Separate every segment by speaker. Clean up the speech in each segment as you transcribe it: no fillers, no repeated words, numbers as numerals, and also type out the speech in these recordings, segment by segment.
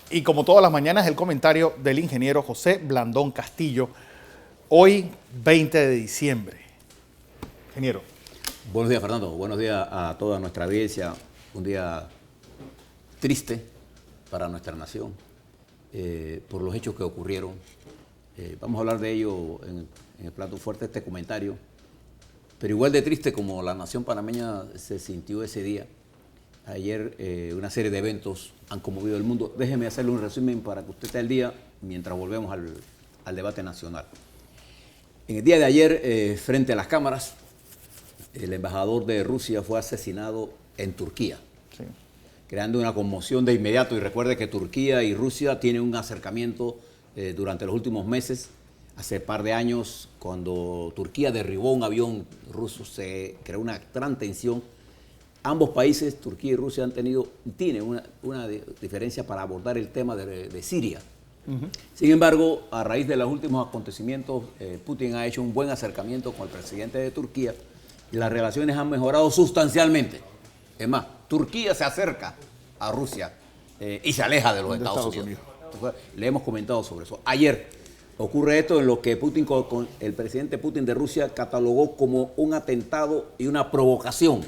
Speaker 1: Y como todas las mañanas, el comentario del ingeniero José Blandón Castillo, hoy 20 de diciembre. Ingeniero.
Speaker 2: Buenos días, Fernando. Buenos días a toda nuestra audiencia. Un día triste para nuestra nación por los hechos que ocurrieron. Vamos a hablar de ello en el plato fuerte de este comentario. Pero igual de triste como la nación panameña se sintió ese día. Ayer una serie de eventos han conmovido el mundo. Déjeme hacerle un resumen para que usted esté al día mientras volvemos al debate nacional. En el día de ayer, frente a las cámaras, el embajador de Rusia fue asesinado en Turquía, sí, creando una conmoción de inmediato. Y recuerde que Turquía y Rusia tienen un acercamiento durante los últimos meses. Hace par de años, cuando Turquía derribó un avión ruso, se creó una gran tensión. Ambos países, Turquía y Rusia, tienen una diferencia para abordar el tema de Siria. Sin embargo, a raíz de los últimos acontecimientos, Putin ha hecho un buen acercamiento con el presidente de Turquía y las relaciones han mejorado sustancialmente. Es más, Turquía se acerca a Rusia y se aleja de los Estados Unidos. Entonces, le hemos comentado sobre eso. Ayer ocurre esto en lo que el presidente Putin de Rusia catalogó como un atentado y una provocación,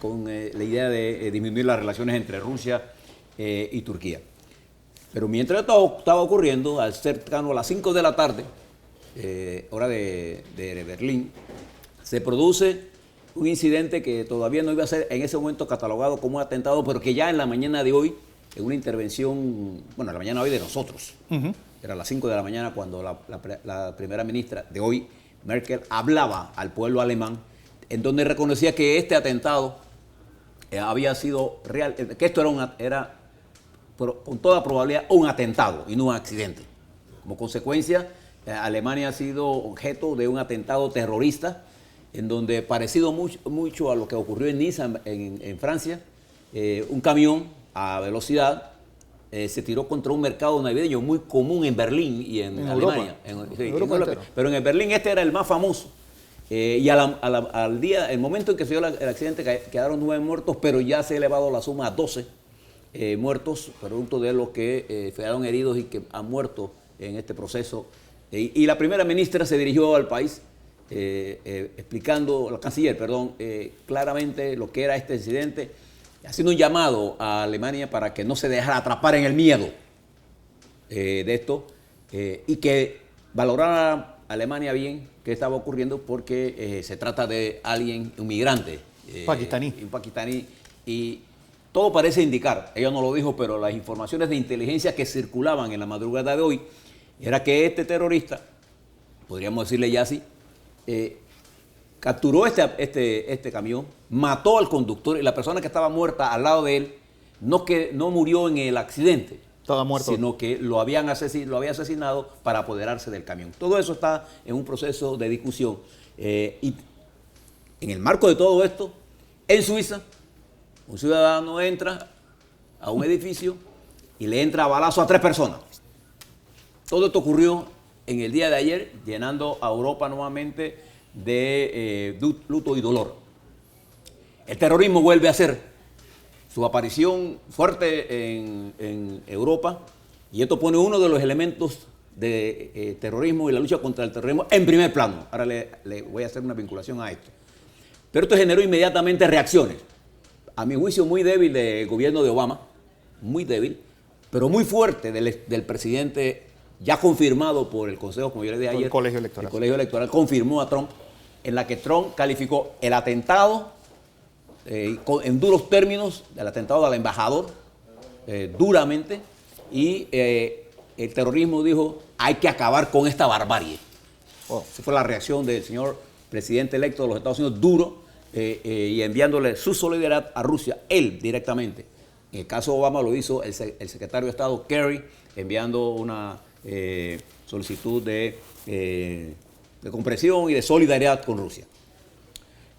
Speaker 2: con la idea de disminuir las relaciones entre Rusia y Turquía. Pero mientras esto estaba ocurriendo, al cercano a las 5 de la tarde, hora de Berlín, se produce un incidente que todavía no iba a ser en ese momento catalogado como un atentado, pero que ya en la mañana de hoy, en una intervención, bueno, en la mañana de hoy de nosotros, era a las 5 de la mañana cuando la primera ministra de hoy, Merkel, hablaba al pueblo alemán, en donde reconocía que este atentado había sido real, que esto era con toda probabilidad un atentado y no un accidente. Como consecuencia, Alemania ha sido objeto de un atentado terrorista, en donde, parecido mucho a lo que ocurrió en Niza, en Francia, un camión a velocidad se tiró contra un mercado navideño muy común en Berlín y en Alemania. Europa. Pero en Berlín este era el más famoso. Y al día, el momento en que se dio el accidente, quedaron 9 muertos, pero ya se ha elevado la suma a 12 muertos, producto de los que quedaron heridos y que han muerto en este proceso. Y la primera ministra se dirigió al país explicando, la canciller, claramente lo que era este incidente, haciendo un llamado a Alemania para que no se dejara atrapar en el miedo de esto y que valorara Alemania bien qué estaba ocurriendo, porque se trata de un migrante
Speaker 1: pakistaní.
Speaker 2: Un pakistaní, y todo parece indicar, ella no lo dijo, pero las informaciones de inteligencia que circulaban en la madrugada de hoy era que este terrorista, podríamos decirle ya así, capturó este camión, mató al conductor y la persona que estaba muerta al lado de él no murió en el accidente,
Speaker 1: estaba muerto,
Speaker 2: sino que lo había asesinado para apoderarse del camión. Todo eso está en un proceso de discusión. Y en el marco de todo esto, en Suiza, un ciudadano entra a un edificio y le entra a balazo a 3 personas. Todo esto ocurrió en el día de ayer, llenando a Europa nuevamente de luto y dolor. El terrorismo vuelve a ser su aparición fuerte en Europa, y esto pone uno de los elementos de terrorismo y la lucha contra el terrorismo en primer plano. Ahora le voy a hacer una vinculación a esto. Pero esto generó inmediatamente reacciones, a mi juicio muy débil, del gobierno de Obama, muy débil, pero muy fuerte del presidente, ya confirmado por el Consejo, como yo le dije ayer,
Speaker 1: el Colegio Electoral.
Speaker 2: El Colegio Electoral confirmó a Trump, en la que Trump calificó el atentado en duros términos, el atentado al embajador, duramente, y el terrorismo dijo: hay que acabar con esta barbarie. Esa fue la reacción del señor presidente electo de los Estados Unidos, duro, y enviándole su solidaridad a Rusia, él directamente. En el caso de Obama lo hizo el secretario de Estado Kerry, enviando una solicitud de comprensión y de solidaridad con Rusia.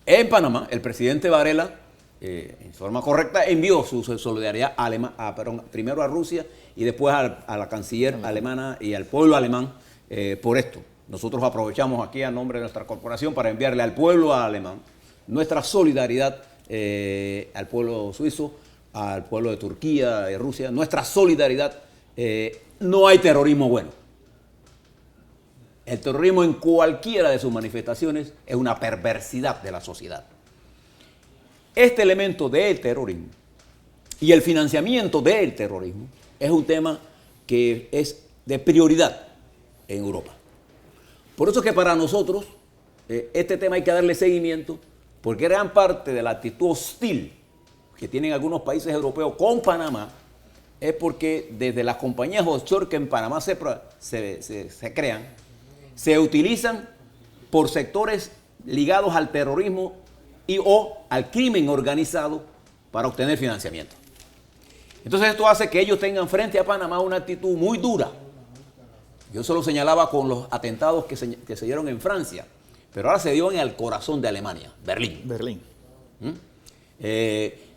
Speaker 2: En Panamá, el presidente Varela, en forma correcta, envió su solidaridad primero a Rusia y después a la canciller alemana y al pueblo alemán por esto. Nosotros aprovechamos aquí a nombre de nuestra corporación para enviarle al pueblo alemán nuestra solidaridad al pueblo suizo al pueblo de Turquía, de Rusia, nuestra solidaridad. No hay terrorismo bueno. El terrorismo en cualquiera de sus manifestaciones es una perversidad de la sociedad. Este elemento del terrorismo y el financiamiento del terrorismo es un tema que es de prioridad en Europa. Por eso es que para nosotros este tema hay que darle seguimiento, porque gran parte de la actitud hostil que tienen algunos países europeos con Panamá es porque desde las compañías offshore que en Panamá se crean, se utilizan por sectores ligados al terrorismo y o al crimen organizado para obtener financiamiento. Entonces esto hace que ellos tengan frente a Panamá una actitud muy dura. Yo se lo señalaba con los atentados que se dieron en Francia, pero ahora se dio en el corazón de Alemania, Berlín.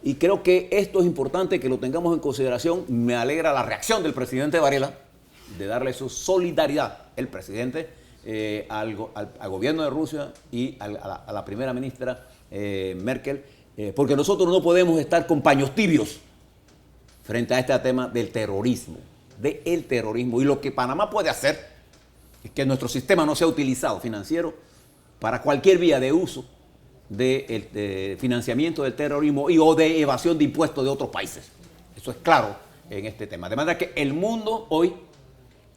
Speaker 2: Y creo que esto es importante que lo tengamos en consideración. Me alegra la reacción del presidente Varela de darle su solidaridad, el presidente, al gobierno de Rusia y a la primera ministra Merkel, porque nosotros no podemos estar con paños tibios frente a este tema del terrorismo, y lo que Panamá puede hacer es que nuestro sistema no sea utilizado financiero para cualquier vía de uso de financiamiento del terrorismo y o de evasión de impuestos de otros países. Eso es claro en este tema. De manera que el mundo hoy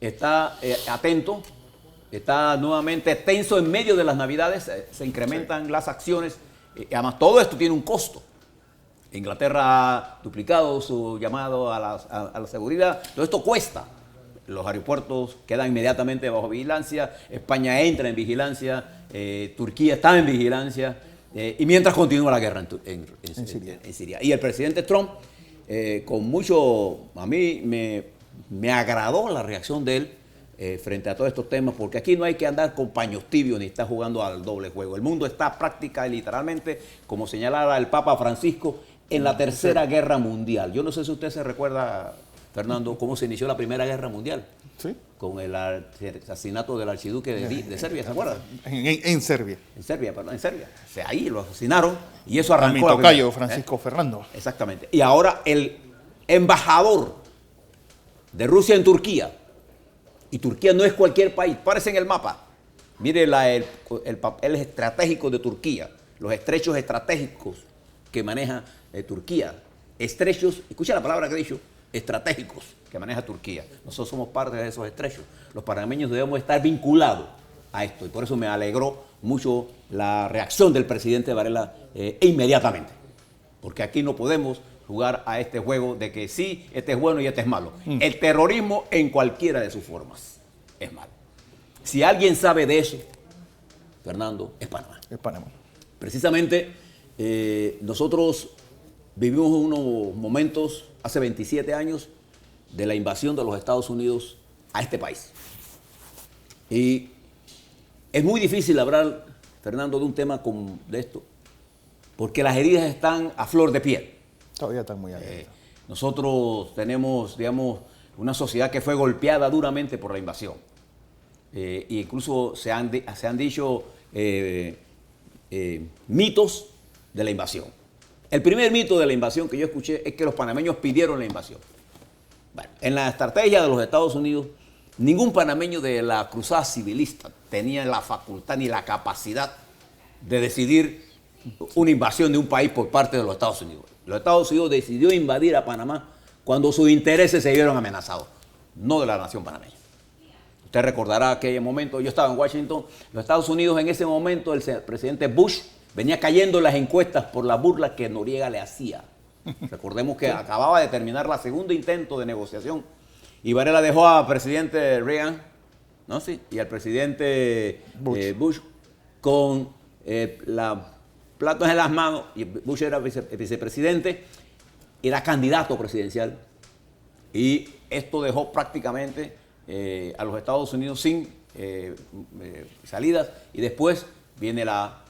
Speaker 2: está atento, está nuevamente tenso en medio de las Navidades, se incrementan las acciones, además todo esto tiene un costo. Inglaterra ha duplicado su llamado a la seguridad, todo esto cuesta. Los aeropuertos quedan inmediatamente bajo vigilancia, España entra en vigilancia, Turquía está en vigilancia, y mientras continúa la guerra en Siria. Y el presidente Trump, con mucho, a mí me agradó la reacción de él frente a todos estos temas, porque aquí no hay que andar con paños tibios ni estar jugando al doble juego. El mundo está práctica y literalmente, como señalaba el Papa Francisco, en la Tercera Guerra Mundial. Yo no sé si usted se recuerda, Fernando, cómo se inició la Primera Guerra Mundial. Sí. Con el asesinato del archiduque de Serbia, ¿se acuerda?
Speaker 1: En Serbia.
Speaker 2: En Serbia. O sea, ahí lo asesinaron y eso arrancó.
Speaker 1: A mi tocayo, Francisco Fernando.
Speaker 2: Exactamente. Y ahora el embajador de Rusia en Turquía, y Turquía no es cualquier país, párese en el mapa. Mire el papel estratégico de Turquía, los estrechos estratégicos que maneja Turquía. Estrechos, escucha la palabra que he dicho, estratégicos que maneja Turquía. Nosotros somos parte de esos estrechos. Los panameños debemos estar vinculados a esto y por eso me alegró mucho la reacción del presidente Varela inmediatamente. Porque aquí no podemos jugar a este juego de que sí, este es bueno y este es malo. El terrorismo en cualquiera de sus formas es malo. Si alguien sabe de eso, Fernando, es Panamá.
Speaker 1: Es Panamá.
Speaker 2: Precisamente nosotros vivimos unos momentos hace 27 años de la invasión de los Estados Unidos a este país. Y es muy difícil hablar, Fernando, de un tema como de esto, porque las heridas están a flor de piel.
Speaker 1: Todavía están muy abiertas.
Speaker 2: Nosotros tenemos, digamos, una sociedad que fue golpeada duramente por la invasión. E incluso se han dicho mitos de la invasión. El primer mito de la invasión que yo escuché es que los panameños pidieron la invasión. Bueno, en la estrategia de los Estados Unidos, ningún panameño de la cruzada civilista tenía la facultad ni la capacidad de decidir una invasión de un país por parte de los Estados Unidos. Los Estados Unidos decidió invadir a Panamá cuando sus intereses se vieron amenazados, no de la nación panameña. Usted recordará aquel momento, yo estaba en Washington, los Estados Unidos en ese momento, el presidente Bush venía cayendo en las encuestas por la burla que Noriega le hacía. Recordemos que acababa de terminar la segunda intento de negociación y Varela dejó al presidente Reagan, ¿no? Sí, y al presidente Bush con platos en las manos, y Bush era vicepresidente, era candidato presidencial, y esto dejó prácticamente a los Estados Unidos sin salidas, y después viene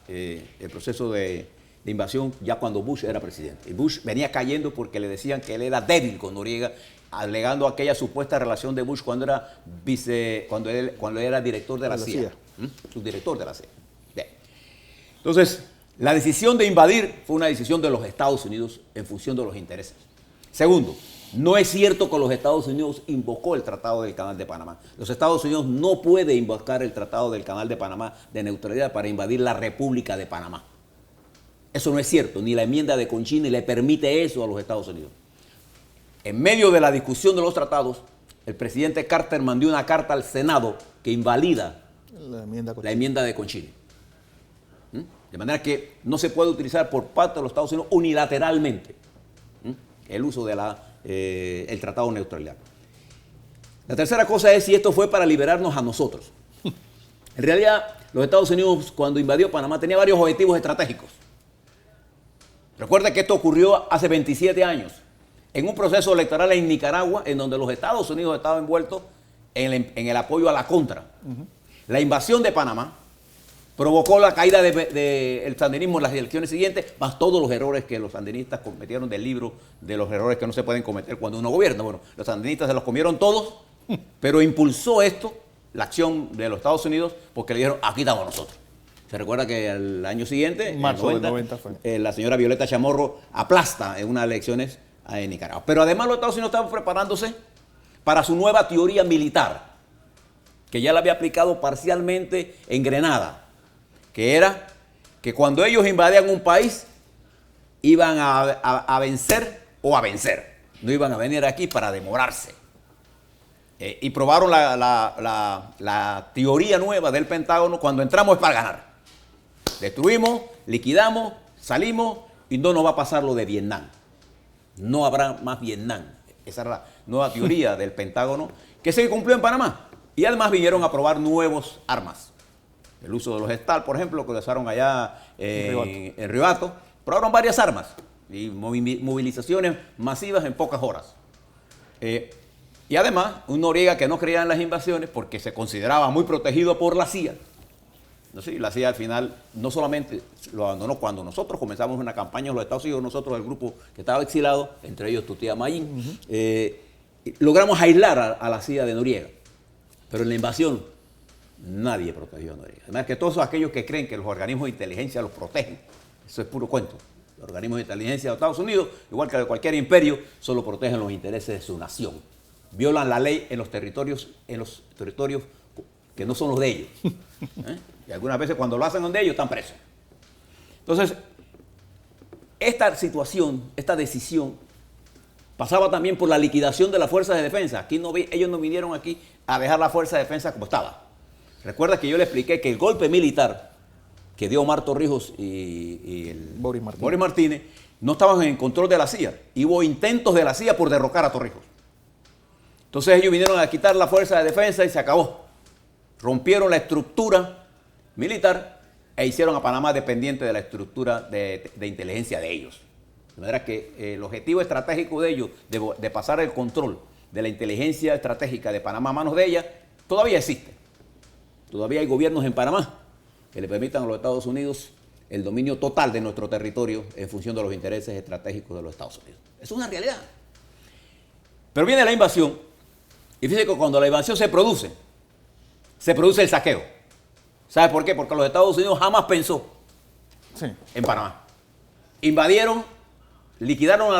Speaker 2: el proceso de invasión ya cuando Bush era presidente. Y Bush venía cayendo porque le decían que él era débil con Noriega, alegando aquella supuesta relación de Bush cuando él era director de la CIA. Subdirector de la CIA. Bien. Entonces, la decisión de invadir fue una decisión de los Estados Unidos en función de los intereses. Segundo, no es cierto que los Estados Unidos invocó el Tratado del Canal de Panamá. Los Estados Unidos no pueden invocar el Tratado del Canal de Panamá de neutralidad para invadir la República de Panamá. Eso no es cierto, ni la enmienda de Conchini le permite eso a los Estados Unidos. En medio de la discusión de los tratados, el presidente Carter mandó una carta al Senado que invalida la enmienda de Conchini. De manera que no se puede utilizar por parte de los Estados Unidos unilateralmente el uso de el Tratado de Neutralidad. La tercera cosa es si esto fue para liberarnos a nosotros. En realidad, los Estados Unidos, cuando invadió Panamá, tenía varios objetivos estratégicos. Recuerda que esto ocurrió hace 27 años, en un proceso electoral en Nicaragua, en donde los Estados Unidos estaban envueltos en el apoyo a la contra. La invasión de Panamá provocó la caída del sandinismo en las elecciones siguientes, más todos los errores que los sandinistas cometieron del libro de los errores que no se pueden cometer cuando uno gobierna. Bueno, los sandinistas se los comieron todos, pero impulsó esto, la acción de los Estados Unidos, porque le dijeron, aquí estamos nosotros. Se recuerda que el año siguiente, en
Speaker 1: marzo del 90 fue.
Speaker 2: La señora Violeta Chamorro aplasta en unas elecciones en Nicaragua. Pero además los Estados Unidos estaban preparándose para su nueva teoría militar, que ya la había aplicado parcialmente en Grenada, que era que cuando ellos invadían un país, iban a vencer o a vencer. No iban a venir aquí para demorarse. Y probaron la teoría nueva del Pentágono: cuando entramos es para ganar. Destruimos, liquidamos, salimos y no nos va a pasar lo de Vietnam. No habrá más Vietnam. Esa era la nueva teoría del Pentágono que se cumplió en Panamá. Y además vinieron a probar nuevos armas. El uso de los STAL, por ejemplo, que usaron allá en Río Hato. Probaron varias armas y movilizaciones masivas en pocas horas. Y además, un Noriega que no creía en las invasiones porque se consideraba muy protegido por la CIA. ¿No? Sí, la CIA al final no solamente lo abandonó cuando nosotros comenzamos una campaña en los Estados Unidos, nosotros, el grupo que estaba exilado, entre ellos tu tía Mayín, logramos aislar a la CIA de Noriega. Pero en la invasión nadie protegió a Noriega. Además que todos aquellos que creen que los organismos de inteligencia los protegen, eso es puro cuento. Los organismos de inteligencia de Estados Unidos, igual que de cualquier imperio, solo protegen los intereses de su nación. Violan la ley en los territorios que no son los de ellos. Y algunas veces cuando lo hacen donde ellos están presos. Entonces, esta situación, esta decisión, pasaba también por la liquidación de las fuerzas de defensa. Aquí ellos no vinieron aquí a dejar la fuerza de defensa como estaba. Recuerda que yo le expliqué que el golpe militar que dio Omar Torrijos y el Boris Martínez no estaban en control de la CIA. Y hubo intentos de la CIA por derrocar a Torrijos. Entonces ellos vinieron a quitar la fuerza de defensa y se acabó. Rompieron la estructura militar e hicieron a Panamá dependiente de la estructura de inteligencia de ellos. De manera que el objetivo estratégico de ellos, de pasar el control de la inteligencia estratégica de Panamá a manos de ella, todavía existe. Todavía hay gobiernos en Panamá que le permitan a los Estados Unidos el dominio total de nuestro territorio en función de los intereses estratégicos de los Estados Unidos. Es una realidad. Pero viene la invasión, y fíjense que cuando la invasión se produce el saqueo. ¿Sabe por qué? Porque los Estados Unidos jamás pensó en Panamá. Invadieron, liquidaron a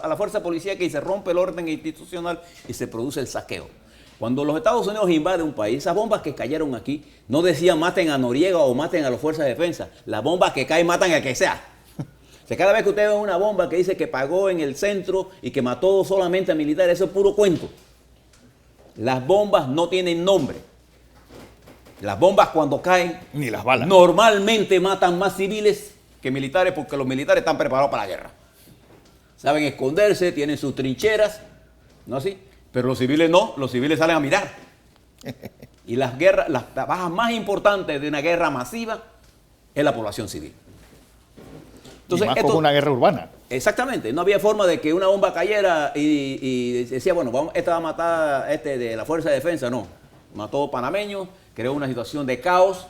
Speaker 2: la fuerza policíaca y se rompe el orden institucional y se produce el saqueo. Cuando los Estados Unidos invaden un país, esas bombas que cayeron aquí no decían maten a Noriega o maten a las fuerzas de defensa. Las bombas que caen matan a que sea. O sea, cada vez que usted ve una bomba que dice que pagó en el centro y que mató solamente a militares, eso es puro cuento. Las bombas no tienen nombre. Las bombas cuando caen,
Speaker 1: ni las balas,
Speaker 2: normalmente matan más civiles que militares porque los militares están preparados para la guerra. Saben esconderse, tienen sus trincheras, ¿no así? Pero los civiles no, los civiles salen a mirar. Y las bajas más importantes de una guerra masiva es la población civil.
Speaker 1: Entonces, y más como una guerra urbana.
Speaker 2: Exactamente, no había forma de que una bomba cayera y decía, bueno, esta va a matar de la fuerza de defensa. No, mató panameños, creó una situación de caos,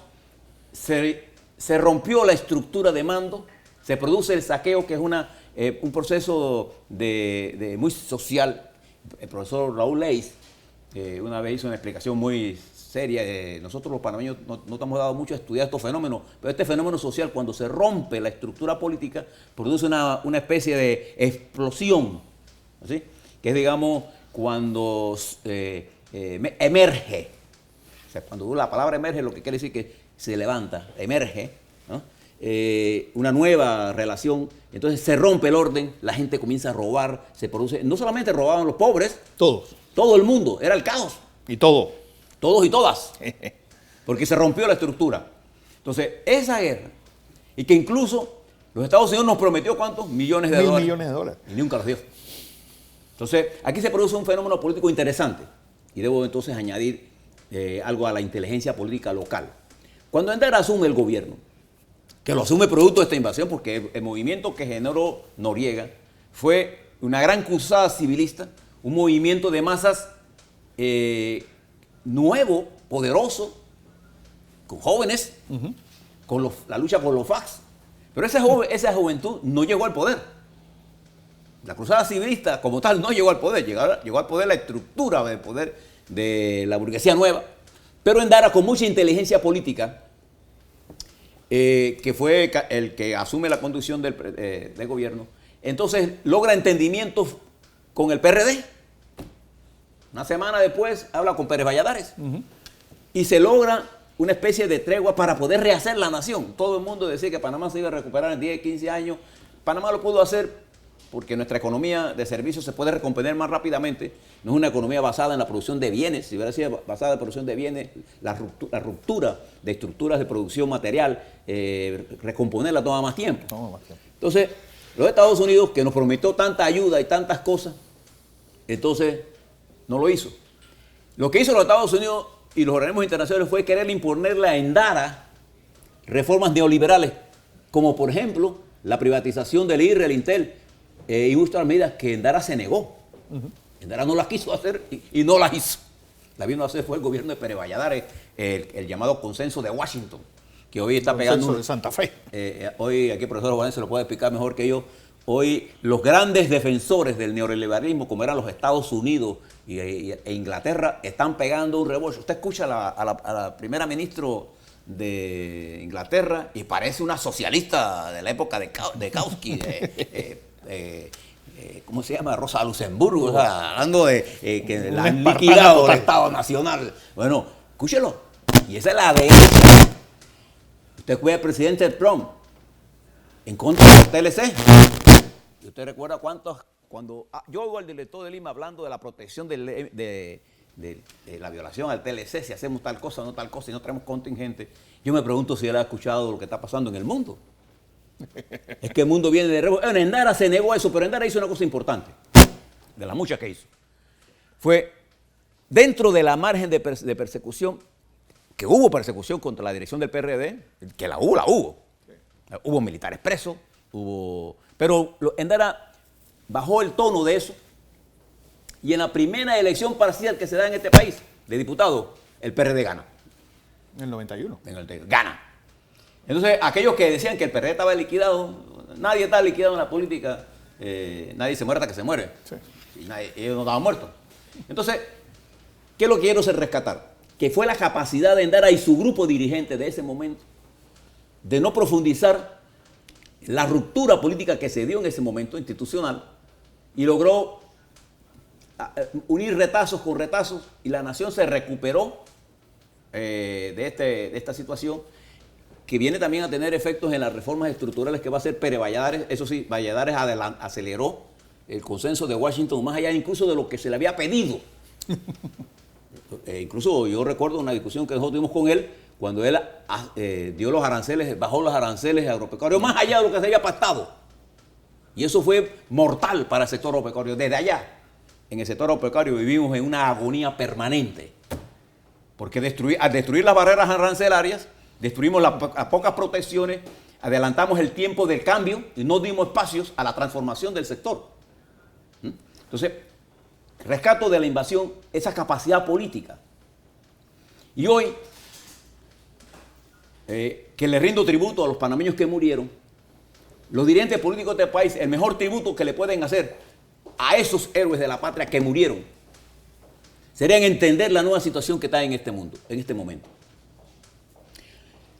Speaker 2: se rompió la estructura de mando, se produce el saqueo, que es un proceso muy social. El profesor Raúl Leis una vez hizo una explicación muy seria. Nosotros los panameños no te hemos dado mucho a estudiar estos fenómenos, pero este fenómeno social, cuando se rompe la estructura política, produce una especie de explosión ¿sí? Que es, digamos, cuando emerge. O sea, cuando la palabra emerge, lo que quiere decir que se levanta, emerge, ¿no? Una nueva relación, entonces se rompe el orden, la gente comienza a robar, se produce, no solamente robaban los pobres,
Speaker 1: Todos.
Speaker 2: todo el mundo, era el caos,
Speaker 1: Y todo.
Speaker 2: todos y todas, porque se rompió la estructura. Entonces, esa guerra, y que incluso los Estados Unidos nos prometió ¿cuántos? Millones de dólares.
Speaker 1: $1.000 millones.
Speaker 2: Y nunca los dio. Entonces, aquí se produce un fenómeno político interesante, y debo entonces añadir algo a la inteligencia política local. Cuando Endara asume el gobierno, que lo asume producto de esta invasión, porque el movimiento que generó Noriega fue una gran cruzada civilista, un movimiento de masas nuevo, poderoso, con jóvenes, con la lucha por los FARC. Pero esa juventud no llegó al poder. La cruzada civilista como tal no llegó al poder, llegó al poder la estructura del poder de la burguesía nueva, pero Endara con mucha inteligencia política, que fue el que asume la conducción del gobierno, entonces logra entendimientos con el PRD. Una semana después habla con Pérez Valladares y se logra una especie de tregua para poder rehacer la nación. Todo el mundo decía que Panamá se iba a recuperar en 10, 15 años. Panamá lo pudo hacer porque nuestra economía de servicios se puede recomponer más rápidamente. No es una economía basada en la producción de bienes. Si hubiera sido basada en la producción de bienes, la ruptura de estructuras de producción material, recomponerla toma más tiempo. Entonces, los Estados Unidos, que nos prometió tanta ayuda y tantas cosas, entonces no lo hizo. Lo que hizo los Estados Unidos y los organismos internacionales fue querer imponerle a Endara reformas neoliberales, como por ejemplo la privatización del IRRE, el Intel, y muchas medidas que Endara se negó. Endara no las quiso hacer y no las hizo. La vino a hacer fue el gobierno de Pérez Valladares, el llamado consenso de Washington, que hoy está pegando...
Speaker 1: Consenso de Santa Fe.
Speaker 2: Hoy aquí el profesor Juan se lo puede explicar mejor que yo. Hoy los grandes defensores del neoliberalismo, como eran los Estados Unidos e Inglaterra, están pegando un rebollo. Usted escucha a la primera ministra de Inglaterra y parece una socialista de la época de Kautsky, ¿cómo se llama? Rosa Luxemburgo, o sea, hablando de que la han liquidado el Estado Nacional. Bueno, escúchelo. Y esa es la derecha. Usted fue el presidente Trump en contra del TLC. ¿Y usted recuerda cuando yo oigo al director de Lima hablando de la protección de la violación al TLC, si hacemos tal cosa o no tal cosa, y no tenemos contingente? Yo me pregunto si él ha escuchado lo que está pasando en el mundo. Es que el mundo viene de rebote. Bueno, Endara se negó a eso, pero Endara hizo una cosa importante, de las muchas que hizo. Fue dentro de la margen de persecución, que hubo persecución contra la dirección del PRD, que la hubo. Hubo militares presos, pero Endara bajó el tono de eso, y en la primera elección parcial que se da en este país de diputados, el PRD gana.
Speaker 1: En el 91.
Speaker 2: Gana. Entonces, aquellos que decían que el PRD estaba liquidado, nadie está liquidado en la política, nadie se muere hasta que se muere. Sí. Y ellos no estaban muertos. Entonces, ¿qué es lo que quiero hacer rescatar? Que fue la capacidad de Endara y su grupo dirigente de ese momento de no profundizar la ruptura política que se dio en ese momento institucional y logró unir retazos con retazos y la nación se recuperó de esta situación, que viene también a tener efectos en las reformas estructurales que va a hacer Pérez Valladares. Eso sí, Valladares aceleró el consenso de Washington más allá incluso de lo que se le había pedido. Incluso yo recuerdo una discusión que nosotros tuvimos con él cuando él dio los aranceles, bajó los aranceles agropecuarios más allá de lo que se había pactado. Y eso fue mortal para el sector agropecuario. Desde allá, en el sector agropecuario, vivimos en una agonía permanente. Porque al destruir las barreras arancelarias, destruimos las pocas protecciones, adelantamos el tiempo del cambio y no dimos espacios a la transformación del sector. Entonces, rescato de la invasión esa capacidad política. Y hoy, que le rindo tributo a los panameños que murieron, los dirigentes políticos de este país, el mejor tributo que le pueden hacer a esos héroes de la patria que murieron, sería entender la nueva situación que está en este mundo, en este momento.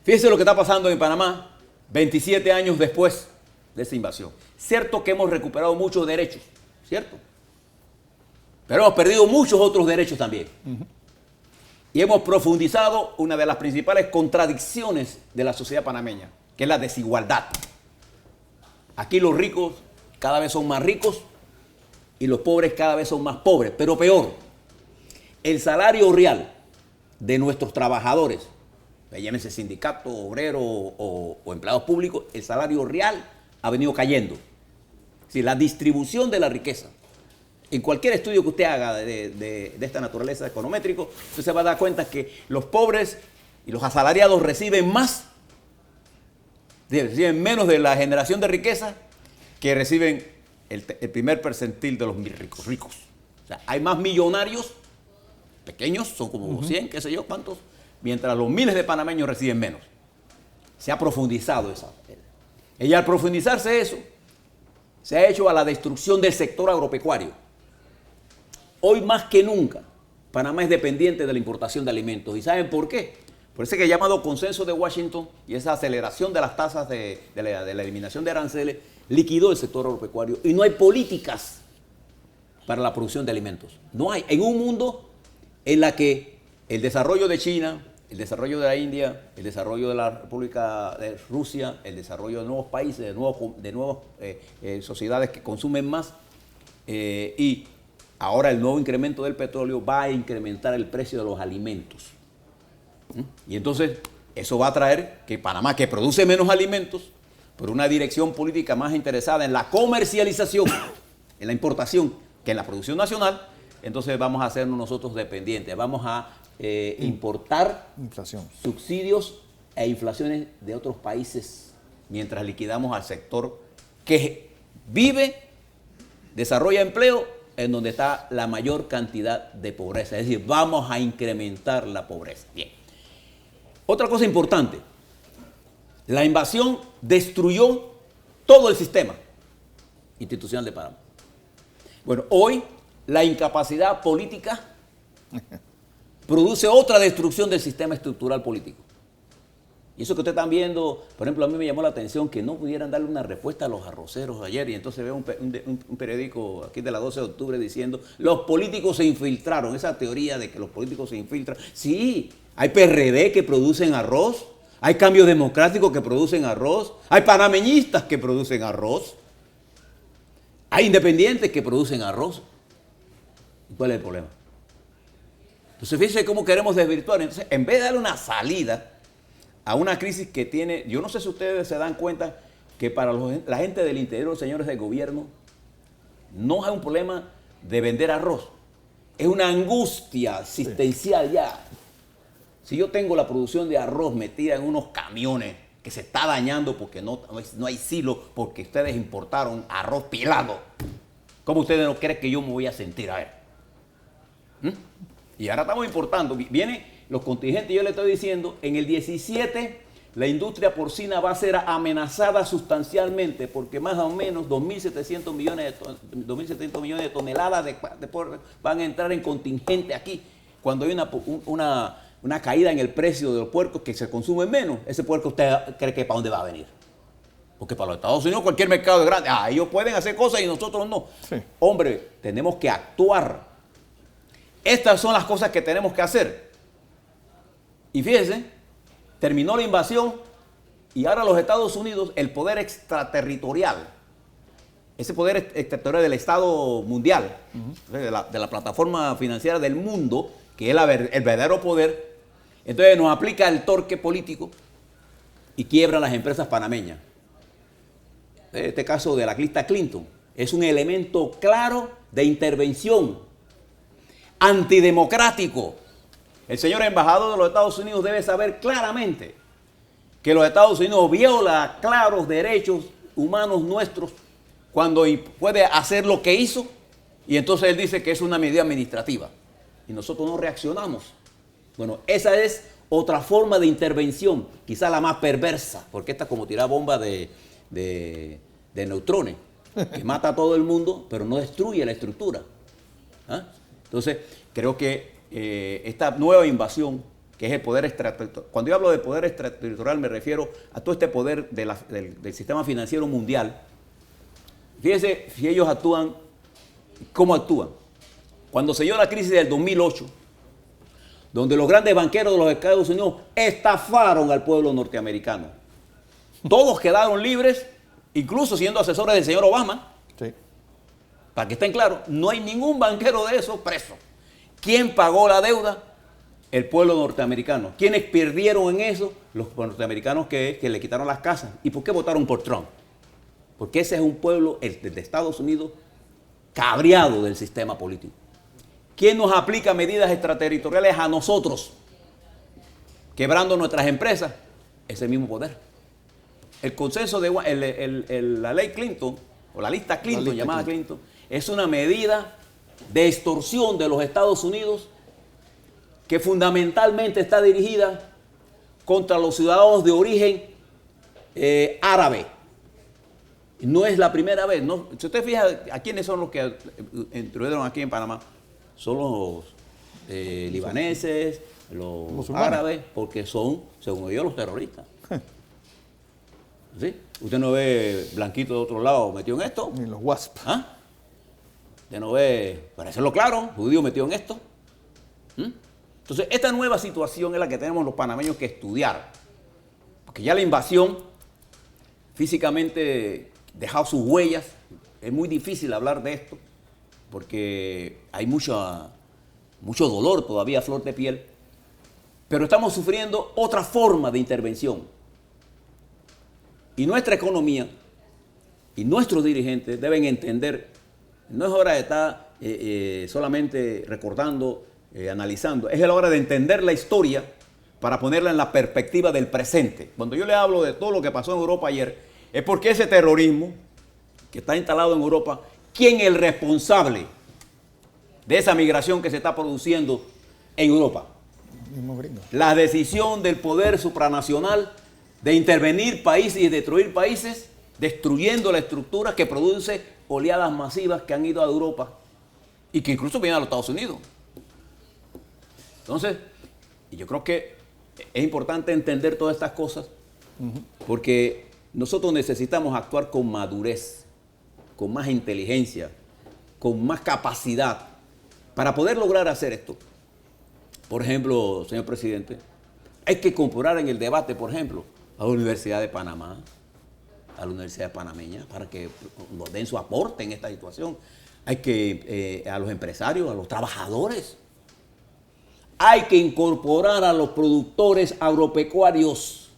Speaker 2: Fíjense lo que está pasando en Panamá 27 años después de esa invasión. Cierto que hemos recuperado muchos derechos, ¿cierto? pero hemos perdido muchos otros derechos también. Y hemos profundizado una de las principales contradicciones de la sociedad panameña, que es la desigualdad. Aquí los ricos cada vez son más ricos y los pobres cada vez son más pobres. Pero peor, el salario real de nuestros trabajadores, llámese sindicato, obrero o empleados públicos, el salario real ha venido cayendo. Es decir, la distribución de la riqueza. En cualquier estudio que usted haga de esta naturaleza econométrico, usted se va a dar cuenta que los pobres y los asalariados reciben menos de la generación de riqueza que reciben el primer percentil de los ricos. O sea, hay más millonarios pequeños, son como 100, qué sé yo, cuántos, mientras los miles de panameños reciben menos. Se ha profundizado eso. Y al profundizarse eso, se ha hecho a la destrucción del sector agropecuario. Hoy más que nunca, Panamá es dependiente de la importación de alimentos. ¿Y saben por qué? Por ese que llamado consenso de Washington y esa aceleración de las tasas de la eliminación de aranceles liquidó el sector agropecuario. Y no hay políticas para la producción de alimentos. No hay. En un mundo en la que el desarrollo de China, el desarrollo de la India, el desarrollo de la República de Rusia, el desarrollo de nuevos países, de nuevas sociedades que consumen más, y ahora el nuevo incremento del petróleo va a incrementar el precio de los alimentos. Y entonces eso va a traer que Panamá, que produce menos alimentos, por una dirección política más interesada en la comercialización, en la importación, que en la producción nacional, entonces vamos a hacernos nosotros dependientes, vamos a importar subsidios e inflaciones de otros países mientras liquidamos al sector que vive, desarrolla empleo en donde está la mayor cantidad de pobreza. Es decir, vamos a incrementar la pobreza. Bien. Otra cosa importante, la invasión destruyó todo el sistema institucional de Panamá. Bueno, hoy la incapacidad política produce otra destrucción del sistema estructural político. Y eso que ustedes están viendo, por ejemplo, a mí me llamó la atención que no pudieran darle una respuesta a los arroceros ayer, y entonces veo un periódico aquí de la 12 de octubre diciendo, los políticos se infiltraron, esa teoría de que los políticos se infiltran. Sí, hay PRD que producen arroz, hay Cambio Democrático que producen arroz, hay panameñistas que producen arroz, hay independientes que producen arroz. ¿Cuál es el problema? Entonces, fíjense cómo queremos desvirtuar. Entonces, en vez de darle una salida a una crisis que tiene, yo no sé si ustedes se dan cuenta que para la gente del interior, los señores del gobierno, no es un problema de vender arroz, es una angustia existencial ya. Si yo tengo la producción de arroz metida en unos camiones que se está dañando porque no hay silo, porque ustedes importaron arroz pilado, ¿cómo ustedes no creen que yo me voy a sentir? A ver. Y ahora estamos importando, vienen los contingentes, yo le estoy diciendo, en el 17 la industria porcina va a ser amenazada sustancialmente porque más o menos 2.700 millones de toneladas de porco van a entrar en contingente aquí. Cuando hay una caída en el precio de los puercos que se consumen menos, ese puerco usted cree que ¿para dónde va a venir? Porque para los Estados Unidos cualquier mercado es grande. Ellos pueden hacer cosas y nosotros no. Sí. Hombre, tenemos que actuar. Estas son las cosas que tenemos que hacer. Y fíjense, terminó la invasión y ahora los Estados Unidos, el poder extraterritorial, ese poder extraterritorial del Estado mundial, de la plataforma financiera del mundo, que es el verdadero poder, entonces nos aplica el torque político y quiebra las empresas panameñas. Este caso de la lista Clinton es un elemento claro de intervención antidemocrático. El señor embajador de los Estados Unidos debe saber claramente que los Estados Unidos viola claros derechos humanos nuestros cuando puede hacer lo que hizo, y entonces él dice que es una medida administrativa y nosotros no reaccionamos. Bueno, esa es otra forma de intervención, quizá la más perversa, porque esta es como tirar bombas de neutrones, que mata a todo el mundo, pero no destruye la estructura. Entonces, creo que esta nueva invasión, que es el poder extraterritorial, cuando yo hablo de poder extraterritorial me refiero a todo este poder del sistema financiero mundial. Fíjense si ellos actúan, cómo actúan. cuando se dio la crisis del 2008, donde los grandes banqueros de los Estados Unidos estafaron al pueblo norteamericano. Todos quedaron libres, incluso siendo asesores del señor Obama.
Speaker 1: Sí.
Speaker 2: Para que estén claros, no hay ningún banquero de esos preso. ¿Quién pagó la deuda? El pueblo norteamericano. ¿Quiénes perdieron en eso? Los norteamericanos que le quitaron las casas. ¿Y por qué votaron por Trump? Porque ese es un pueblo, el de Estados Unidos, cabreado del sistema político. ¿Quién nos aplica medidas extraterritoriales a nosotros? Quebrando nuestras empresas. Ese mismo poder. El consenso de la ley Clinton, o la lista Clinton, llamada Clinton, es una medida de extorsión de los Estados Unidos que fundamentalmente está dirigida contra los ciudadanos de origen árabe. No es la primera vez, ¿no? Si usted fija, ¿a quiénes son los que introdujeron aquí en Panamá? Son los libaneses, los árabes, porque son, según ellos, los terroristas. ¿Sí? Usted no ve blanquito de otro lado metido en esto.
Speaker 1: Ni los WASP.
Speaker 2: ¿Ah? Usted no ve, para hacerlo claro, judío metido en esto. Entonces, esta nueva situación es la que tenemos los panameños que estudiar. Porque ya la invasión físicamente dejado sus huellas. Es muy difícil hablar de esto porque hay mucho dolor todavía a flor de piel. Pero estamos sufriendo otra forma de intervención. Y nuestra economía y nuestros dirigentes deben entender, no es hora de estar solamente recordando, analizando, es la hora de entender la historia para ponerla en la perspectiva del presente. Cuando yo le hablo de todo lo que pasó en Europa ayer, es porque ese terrorismo que está instalado en Europa, ¿quién es el responsable de esa migración que se está produciendo en Europa? La decisión del poder supranacional de intervenir países y destruir países, destruyendo la estructura que produce oleadas masivas que han ido a Europa y que incluso vienen a los Estados Unidos. Entonces, yo creo que es importante entender todas estas cosas porque nosotros necesitamos actuar con madurez, con más inteligencia, con más capacidad para poder lograr hacer esto. Por ejemplo, señor presidente, hay que incorporar en el debate, por ejemplo, a la Universidad de Panamá, a la Universidad Panameña, para que nos den su aporte en esta situación. Hay que, a los empresarios, a los trabajadores. Hay que incorporar a los productores agropecuarios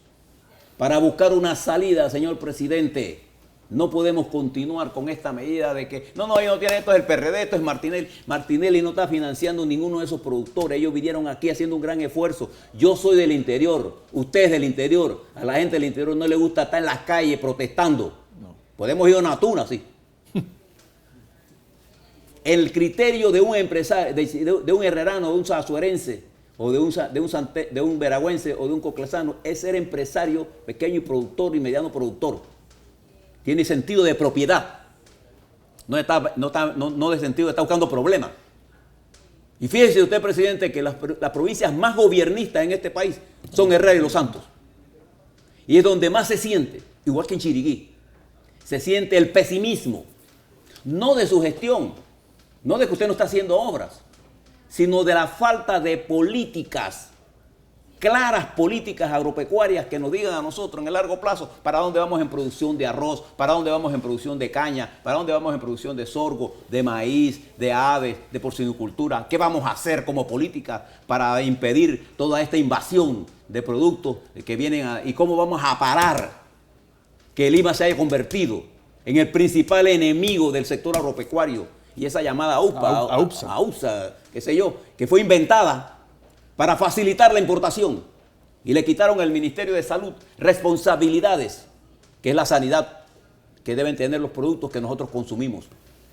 Speaker 2: para buscar una salida, señor presidente. No podemos continuar con esta medida de que, no, ellos no tienen esto, es el PRD, esto es Martinelli. Martinelli no está financiando ninguno de esos productores. Ellos vinieron aquí haciendo un gran esfuerzo. Yo soy del interior, usted es del interior. A la gente del interior no le gusta estar en las calles protestando. No. Podemos ir a una tuna, sí. El criterio de un empresario, de un herrerano, de un sazuerense, o de un veragüense o de un coclesano, es ser empresario pequeño y productor y mediano productor. Tiene sentido de propiedad. No de sentido de estar buscando problemas. Y fíjese usted, presidente, que las provincias más gobiernistas en este país son Herrera y Los Santos. Y es donde más se siente, igual que en Chiriquí, se siente el pesimismo. No de su gestión, no de que usted no está haciendo obras, sino de la falta de políticas, claras políticas agropecuarias que nos digan a nosotros en el largo plazo para dónde vamos en producción de arroz, para dónde vamos en producción de caña, para dónde vamos en producción de sorgo, de maíz, de aves, de porcinocultura. ¿Qué vamos a hacer como política para impedir toda esta invasión de productos que vienen y cómo vamos a parar que Lima se haya convertido en el principal enemigo del sector agropecuario y esa llamada AUPSA, qué sé yo, que fue inventada para facilitar la importación y le quitaron al Ministerio de Salud responsabilidades, que es la sanidad que deben tener los productos que nosotros consumimos.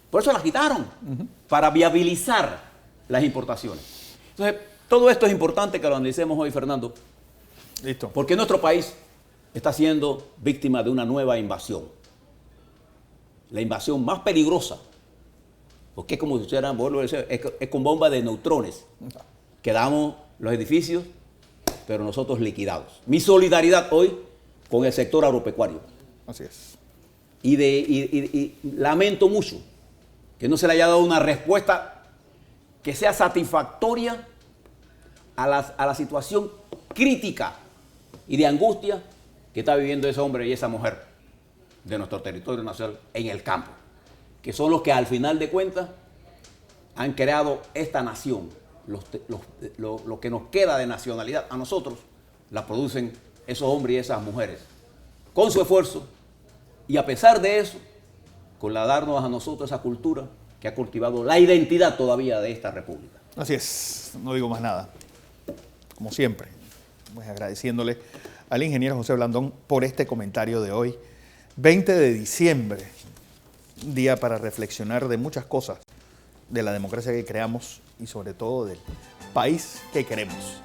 Speaker 2: Por eso las quitaron, para viabilizar las importaciones. Entonces, todo esto es importante que lo analicemos hoy, Fernando.
Speaker 1: Listo. Porque
Speaker 2: nuestro país está siendo víctima de una nueva invasión. La invasión más peligrosa, porque es como si fueran, es con bomba de neutrones. Quedamos los edificios, pero nosotros liquidados. Mi solidaridad hoy con el sector agropecuario.
Speaker 1: Así es.
Speaker 2: Y lamento mucho que no se le haya dado una respuesta que sea satisfactoria a la situación crítica y de angustia que está viviendo ese hombre y esa mujer de nuestro territorio nacional en el campo, que son los que al final de cuentas han creado esta nación. Lo que nos queda de nacionalidad a nosotros la producen esos hombres y esas mujeres con su esfuerzo, y a pesar de eso, con la darnos a nosotros esa cultura que ha cultivado la identidad todavía de esta república.
Speaker 1: Así es, no digo más nada. Como siempre, pues agradeciéndole al ingeniero José Blandón por este comentario de hoy, 20 de diciembre, un día para reflexionar de muchas cosas, de la democracia que creamos y sobre todo del país que queremos.